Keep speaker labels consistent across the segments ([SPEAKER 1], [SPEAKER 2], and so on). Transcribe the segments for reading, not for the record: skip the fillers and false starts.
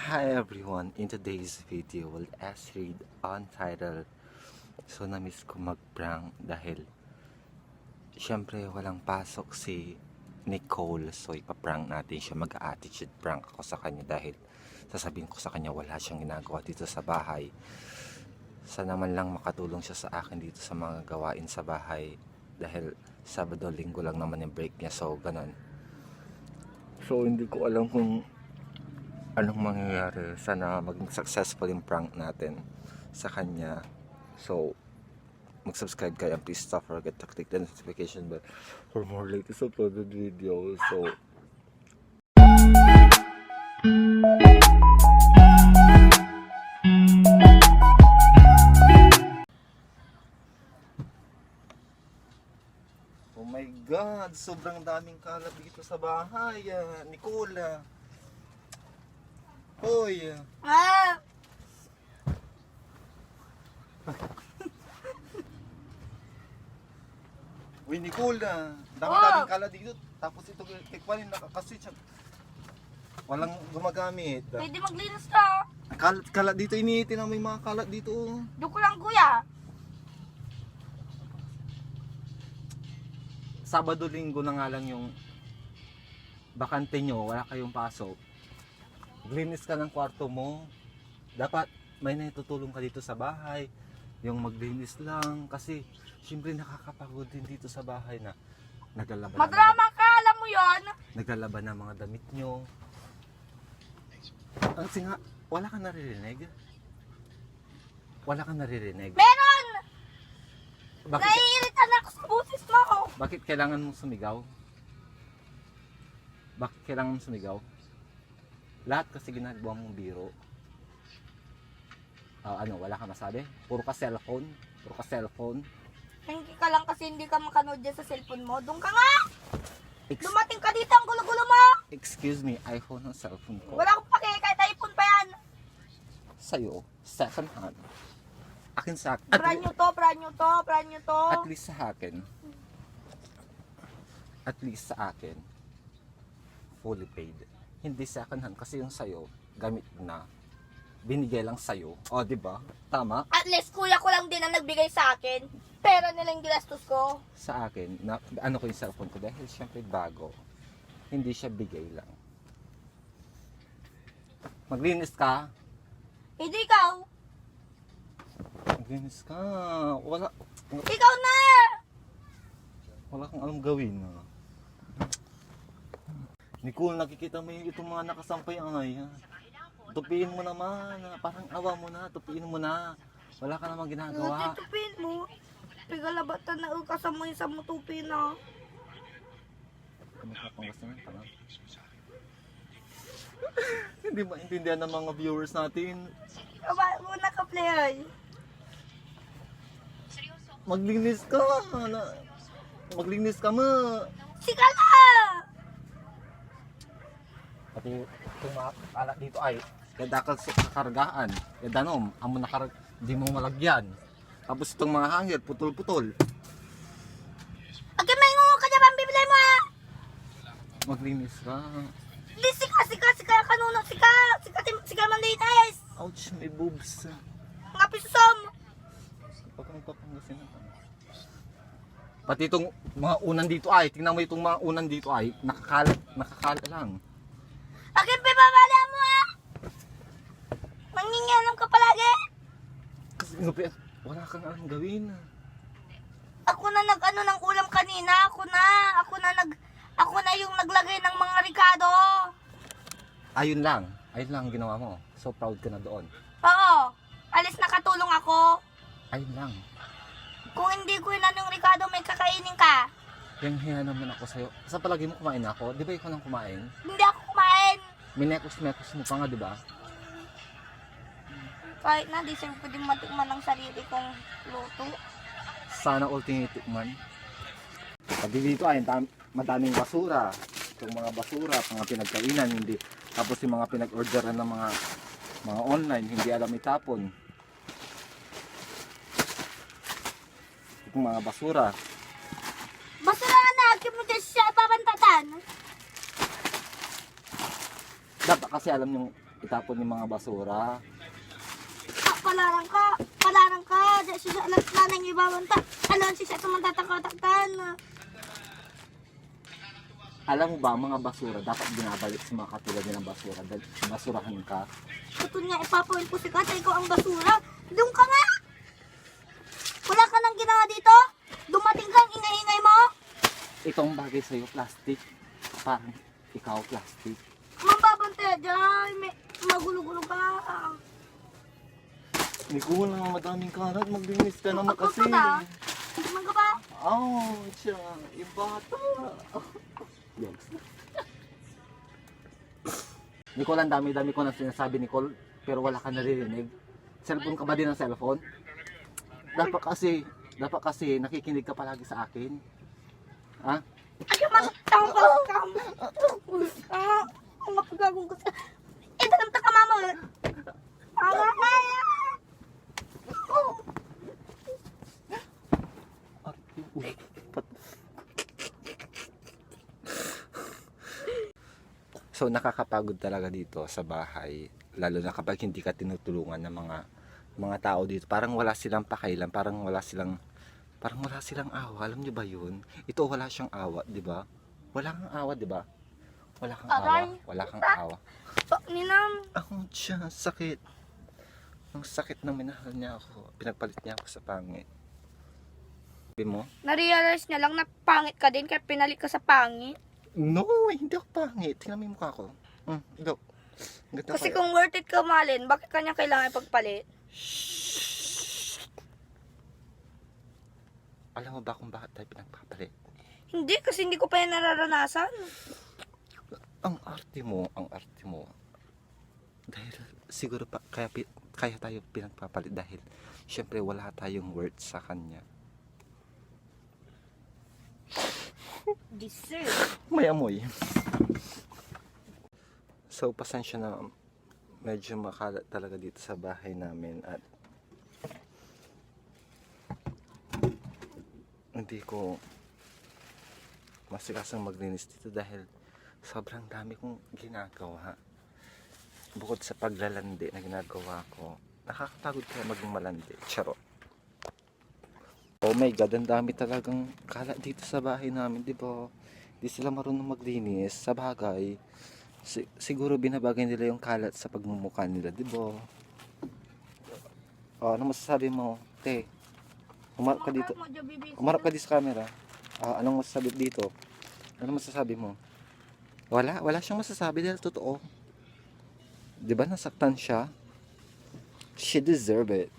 [SPEAKER 1] Hi everyone, in today's video will read on title. So na-miss ko mag-prank dahil syempre walang pasok si Nicole. So ipaprank natin siya, mag-attitude prank ako sa kanya dahil sasabihin ko sa kanya wala siyang ginagawa dito sa bahay. Sana man lang makatulong siya sa akin dito sa mga gawain sa bahay dahil Sabado, Linggo lang naman yung break niya, so ganun. So hindi ko alam kung anong mangyayari. Sana maging successful yung prank natin sa kanya. So mag-subscribe kayo and please don't forget to click the notification bell for more latest uploaded videos. So oh my God, sobrang daming kalat dito sa bahay, Nicola. Hoy. Uy, Nicola, dami-daming kalat dito. Tapos ito, tikwanin nakakaswitch. Walang gumagamit.
[SPEAKER 2] Pwede maglinis ka.
[SPEAKER 1] Kalat dito, iniitin na may mga kalat dito.
[SPEAKER 2] Doon ko lang, kuya.
[SPEAKER 1] Sabado, Linggo na nga lang yung bakante nyo, wala kayong pasok. Maglinis ka ng kwarto mo. Dapat may natutulong ka dito sa bahay. Yung maglinis lang. Kasi siyempre nakakapagod din dito sa bahay na naglalaban.
[SPEAKER 2] Madrama ka, alam mo yon.
[SPEAKER 1] Naglalaban ng mga damit nyo. Kasi nga, wala kang naririnig. Wala kang naririnig.
[SPEAKER 2] Meron!
[SPEAKER 1] Bakit,
[SPEAKER 2] Naiirita na ako sa busis mo.
[SPEAKER 1] bakit kailangan mong sumigaw? Bakit kailangan mong sumigaw? Lahat kasi ginagawa mong biro. Wala ka masabi? Puro ka cellphone? Puro ka cellphone?
[SPEAKER 2] Hindi ka lang kasi hindi ka makanood dyan sa cellphone mo. Doon ka nga! Dumating ka dito, ang gulo-gulo mo!
[SPEAKER 1] Excuse me, iPhone ang cellphone ko.
[SPEAKER 2] Wala akong pake, kahit iPhone pa yan.
[SPEAKER 1] Sa'yo, second hand. Akin sa akin.
[SPEAKER 2] Brand new to, brand new to, brand new to.
[SPEAKER 1] At least sa akin. At least sa akin. Fully paid. Hindi second hand kasi yung sa'yo, gamit na. Binigay lang sa'yo. O, diba? Tama?
[SPEAKER 2] At least kuya ko lang din ang nagbigay sa akin. Pera nilang ginastos ko.
[SPEAKER 1] Sa akin, ano ko yung cellphone ko dahil syempre bago. Hindi siya bigay lang. Maglinis ka.
[SPEAKER 2] Hindi ikaw.
[SPEAKER 1] Maglinis ka.
[SPEAKER 2] Ikaw na!
[SPEAKER 1] Wala kang alam gawin. Nicole, nakikita mo yung itong mga nakasampay ay. Tupiin mo naman. Parang awa mo na. Tupiin mo na. Wala ka namang ginagawa.
[SPEAKER 2] Tupin mo. Pigalabatan na kasama yung sa mutupin na.
[SPEAKER 1] Ano ka pang gusto nyo? Hindi maintindihan ng mga viewers natin.
[SPEAKER 2] Kabay mo na ka-play.
[SPEAKER 1] Maglinis ka. Maglinis ka mo.
[SPEAKER 2] Sika na!
[SPEAKER 1] Pati itong mga kalat dito ay ganda ka sa kakargaan. Ganda no, amo di mo malagyan. Tapos itong mga hangir, putol-putol.
[SPEAKER 2] Okay, may ngungo ka dyan, pambibili mo ha!
[SPEAKER 1] Maglinis ka.
[SPEAKER 2] Di sika, kanunong sika man linis!
[SPEAKER 1] Ouch, may boobs.
[SPEAKER 2] Mga pisom!
[SPEAKER 1] Pag nagpapangasin ka. Pati itong mga unan dito ay, tingnan mo itong mga unan dito ay, nakakalat lang.
[SPEAKER 2] Okay, pipabala mo ha! Mangingialam ka palagi!
[SPEAKER 1] Kasi wala kang alam gawin.
[SPEAKER 2] Ako na nag-ano ng ulam kanina, ako na yung naglagay ng mga ricado.
[SPEAKER 1] Ayun lang ang ginawa mo. So proud ka na doon.
[SPEAKER 2] Oo, alis nakatulong ako.
[SPEAKER 1] Ayun lang.
[SPEAKER 2] Kung hindi ko yun yung ricado, may kakainin ka.
[SPEAKER 1] Yung hiya naman ako sa'yo. Sa palagi mo kumain ako, di ba ikaw nang kumain?
[SPEAKER 2] Hindi ako kumain.
[SPEAKER 1] Minekos-mekos mo pa nga, di ba?
[SPEAKER 2] Kahit na, di siya pwedeng matikman ng sarili kong luto.
[SPEAKER 1] Sana all tinitikman. Pati dito ay madaming basura. Itong mga basura, mga pinagkainan, hindi. Tapos yung mga pinag-orderan ng mga online, hindi alam itapon. Itong mga basura.
[SPEAKER 2] Basta na nagkim mo dyan siya babantatan.
[SPEAKER 1] Dapat kasi alam yung itapon yung mga basura.
[SPEAKER 2] Palarang ka. Diyan siya alas na nang ibabanta. Alon siya ito mantatakataktan.
[SPEAKER 1] Alam mo ba, ang mga basura, dapat binabalik sa mga katulad ng basura. Dahil basurahan ka.
[SPEAKER 2] Ito niya, ipapawin ko si Kata, ikaw ang basura. Doon ka nga! Wala ka nang ginawa dito? Dumating kang ingay-ingay mo?
[SPEAKER 1] Itong bagay sa'yo, plastic. Parang ikaw, plastic.
[SPEAKER 2] Mambabantay dyan. May magulo-gulo ka.
[SPEAKER 1] Hindi ko lang madaming karat. Maglinis ka naman kasi.
[SPEAKER 2] Naman ka ba?
[SPEAKER 1] Siya. Yung bata. Yes. Nicole, ang dami-dami ko na sinasabi, Nicole. Pero wala ka naririnig. Cellphone ka ba din ng cellphone? Dapat kasi nakikinig ka palagi sa akin. Ha?
[SPEAKER 2] Ayaw magtawang ka lang ka. Ang makagagong ko sa... Dalam ka mama. Mama.
[SPEAKER 1] So nakakapagod talaga dito sa bahay, lalo na kapag hindi ka tinutulungan ng mga tao dito. Parang wala silang pakailan, parang wala silang awa. Alam niyo ba 'yun? Ito wala siyang awa, 'di ba? Wala kang awa, 'di ba? Wala kang awa, wala kang awa.
[SPEAKER 2] Ninam.
[SPEAKER 1] Ako siya, sakit. Ang sakit ng minahal niya ako. Pinagpalit niya ako sa pangit. Sabi mo?
[SPEAKER 2] Na-realize niya lang na pangit ka din kaya pinalit ka sa pangit.
[SPEAKER 1] No, hindi ako pangit. Tingnan mo yung mukha ko. Look. Ganda
[SPEAKER 2] Kasi
[SPEAKER 1] kayo.
[SPEAKER 2] kung worth it ka malin, bakit kanya kailangan ipagpalit?
[SPEAKER 1] Alam mo ba kung bakit tayo pinagpapalit?
[SPEAKER 2] Hindi, kasi hindi ko pa yan nararanasan.
[SPEAKER 1] Ang arte mo. Dahil siguro pa, kaya tayo pinagpapalit dahil syempre wala tayong worth sa kanya.
[SPEAKER 2] Deserve.
[SPEAKER 1] May amoy. So, pasensya na. Medyo makalat talaga dito sa bahay namin at hindi ko masikasang maglinis dito dahil sobrang dami kong ginagawa. Bukod sa paglalandi na ginagawa ko, nakakapagod kaya maging malandi. Charot. Oh my God, ang dami talagang kalat dito sa bahay namin, di ba? Di sila marunong maglinis. Sa bagay, siguro binabagay nila yung kalat sa pagmumukha nila, di ba? Oh, ano masasabi mo? Te, umarap ka dito. Umarap ka dito sa camera. Anong masasabi dito? Ano masasabi mo? Wala siyang masasabi dahil totoo. Di ba nasaktan siya? She deserve it.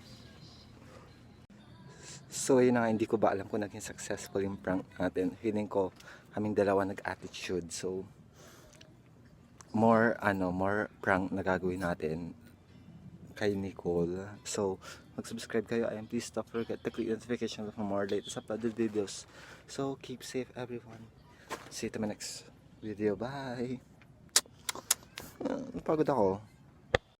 [SPEAKER 1] So yun na nga, hindi ko ba alam kung naging successful yung prank natin. Feeling ko kaming dalawa nag-attitude. So more prank na gagawin natin kay Nicole. So mag-subscribe kayo and please don't forget to click notification for more latest uploaded videos. So keep safe everyone. See you to my next video. Bye. Napagod ako.